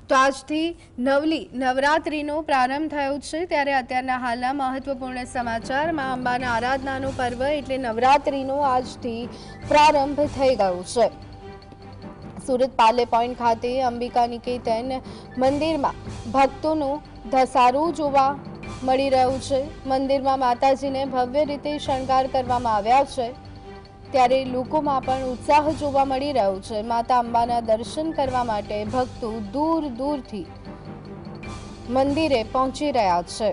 તો આજથી નવરાત્રિનો પ્રારંભ થયો છે, ત્યારે અત્યારના હાલના મહત્વપૂર્ણ સમાચાર. માં અંબાના આરાધનાનો પર્વ એટલે નવરાત્રિનો આજથી પ્રારંભ થઈ ગયો છે. સુરત પાર્લે પોઈન્ટ ખાતે અંબિકા નિકેતન મંદિરમાં ભક્તોનું ધસારો જોવા મળી રહ્યું છે. મંદિરમાં માતાજીને ભવ્ય રીતે શણગાર કરવામાં આવ્યા છે, ત્યારે લોકોમાં પણ ઉત્સાહ જોવા મળી રહ્યો છે. માતા અંબાના દર્શન કરવા માટે ભક્તો દૂર દૂરથી મંદિરે પહોંચી રહ્યા છે.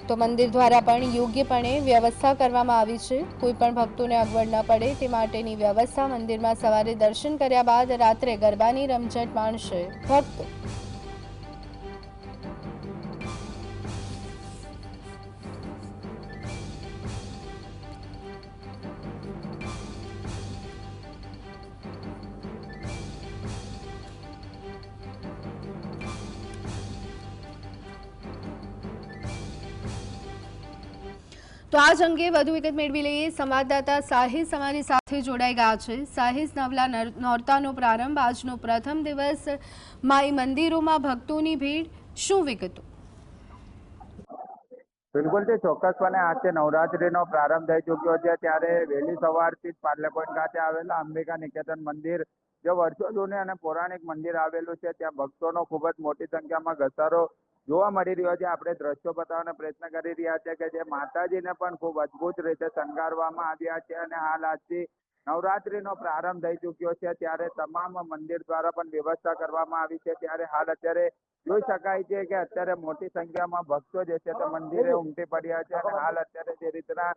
તો મંદિર દ્વારા પણ યોગ્યપણે વ્યવસ્થા કરવામાં આવી છે. કોઈ પણ ભક્તોને અગવડ ન પડે તે માટેની વ્યવસ્થા. મંદિરમાં સવારે દર્શન કર્યા બાદ રાત્રે ગરબાની રમઝટ માણશે ભક્તો. તો આ જ અંગે વધુ વિગત મેળવી લઈએ. સંવાદદાતા સાહિસ અમારી સાથે જોડાઈ ગયા છે. સાહિસ, નવલા નોરતાનો પ્રારંભ, આજનો પ્રથમ દિવસ, માઈ મંદિરોમાં ભક્તોની ભીડ, શું વિગતો? બિલકુલ થી ચોક્કસપણે આજે નવરાત્રીનો પ્રારંભ થઈ ચૂક્યો છે, ત્યારે વહેલી સવારથી જ પાર્લે પોઈન્ટ ખાતે આવેલા અંબિકા નિકેતન મંદિર, જે વર્ષો જૂનું અને પૌરાણિક મંદિર આવેલું છે, ત્યાં ભક્તોનો ખૂબ જ મોટી સંખ્યામાં ઘસારો જોવા મળી રહ્યો છે. આપણે દ્રશ્યો બતાવવાનો પ્રયત્ન કરી રહ્યા છે કે જે માતાજીને પણ ખૂબ અદભુત રીતે શણગારવામાં આવ્યા છે, અને હાલ આજથી નવરાત્રીનો પ્રારંભ થઈ ચૂક્યો છે, ત્યારે તમામ મંદિર દ્વારા પણ વ્યવસ્થા કરવામાં આવી છે. ત્યારે હાલ અત્યારે જોઈ શકાય છે કે અત્યારે મોટી સંખ્યામાં ભક્તો જે છે તે મંદિરે ઉમટી પડ્યા છે, અને હાલ અત્યારે જે રીતના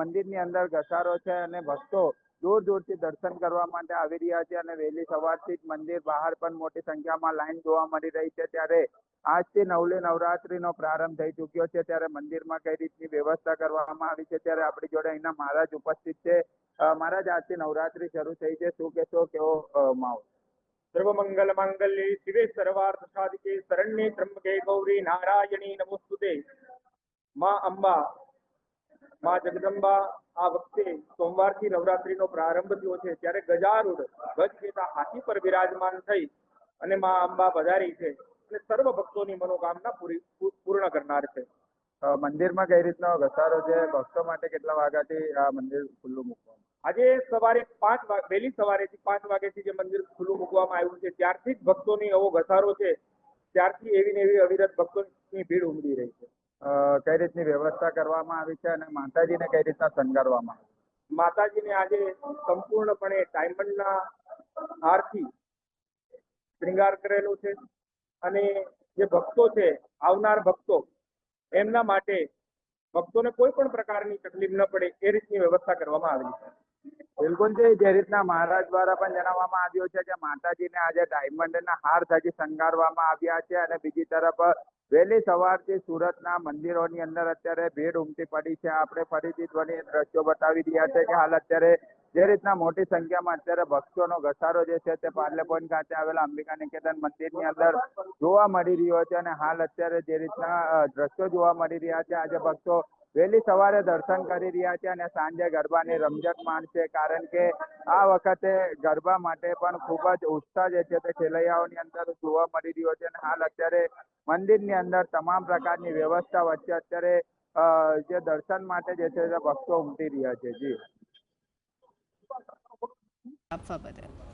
મંદિરની અંદર ઘસારો છે અને ભક્તો દૂર દૂરથી દર્શન કરવા માટે આવી રહ્યા છે, અને વહેલી સવારથી જ મંદિર બહાર પણ મોટી સંખ્યામાં લાઈન જોવા મળી રહી છે. ત્યારે આજથી નવરાત્રીનો પ્રારંભ થઈ ચૂક્યો છે, ત્યારે મંદિરમાં કઈ રીતની વ્યવસ્થા કરવામાં આવી છે, ત્યારે આપણી જોડે અહીંના મહારાજ ઉપસ્થિત છે. મહારાજ, આજથી નવરાત્રી શરૂ થઈ છે, શું કહેશો, કેવો માહોલ? સર્વમંગલ માંગલ્ये શિવે સર્વાર્થ સાધિકે શરણ્યે ત્રંબકે ગૌરી નારાયણી નમોસ્તુતે. માં અંબા, માં જગદંબા આ વખતે સોમવારથી નવરાત્રીનો પ્રારંભ થયો છે, ત્યારે ગજારૂઢ ગજકેતા હાથી પર બિરાજમાન થઈ અને માં અંબા પધારી છે, અને સર્વ ભક્તોની મનોકામના પૂર્ણ કરનાર છે. મંદિરમાં કઈ રીતનો ઘસારો છે? ભક્તો માટે કેટલા વાગ્યાથી આ મંદિર ખુલ્લું મૂકવામાં? આજે સવારે વહેલી સવારેથી 5 વાગ્યાથી જે મંદિર ખુલ્લું મૂકવામાં આવ્યું છે, ત્યારથી જ ભક્તોની એવો ઘસારો છે, ત્યારથી એવી ને એવી અવિરત ભક્તોની ભીડ ઉમટી રહી છે. કઈ રીતની વ્યવસ્થા કરવામાં આવી છે, અને માતાજીને કઈ રીતના શણગારવામાં આવે? માતાજીને આજે સંપૂર્ણપણે ડાયમંડના હારથી શ્રૃંગાર કરેલો છે, અને જે ભક્તો છે, આવનાર ભક્તો, એમના માટે ભક્તોને કોઈ પણ પ્રકારની તકલીફ ન પડે એ રીતની વ્યવસ્થા કરવામાં આવેલી છે. બિલકુલ, જે રીતના મહારાજ દ્વારા પણ જણાવવામાં આવ્યું છે કે માતાજીને આજે ડાયમંડના હાર થકી શણગારવામાં આવ્યા છે, અને બીજી તરફ વહેલી સવારથી સુરતના મંદિરોની અંદર અત્યારે ભીડ ઉમટી પડી છે. આપણે ફરીથી ધ્વનિ દ્રશ્યો બતાવી રહ્યા છે કે હાલ અત્યારે જે રીતના મોટી સંખ્યામાં અત્યારે ભક્તોનો ઘસારો જે છે તે પાર્લે પોઈન્ટ ખાતે આવેલા અંબિકા નિકેતન મંદિરની અંદર જોવા મળી રહ્યો છે, અને હાલ અત્યારે જે રીતના દ્રશ્યો જોવા મળી રહ્યા છે, આજે ભક્તો વહેલી સવારે દર્શન કરી રહ્યા છે અને સાંજે ગરબાની રમઝટ માણશે, કારણ કે આ વખતે ગરબા માટે પણ ખૂબ જ ઉત્સાહ જે છે તે ખેલૈયાઓની અંદર જોવા મળી રહ્યો છે, અને હાલ અત્યારે મંદિરની અંદર તમામ પ્રકારની વ્યવસ્થા વચ્ચે અત્યારે જે દર્શન માટે જે છે તે ભક્તો ઉમટી રહ્યા છે. જી આપવા બદલ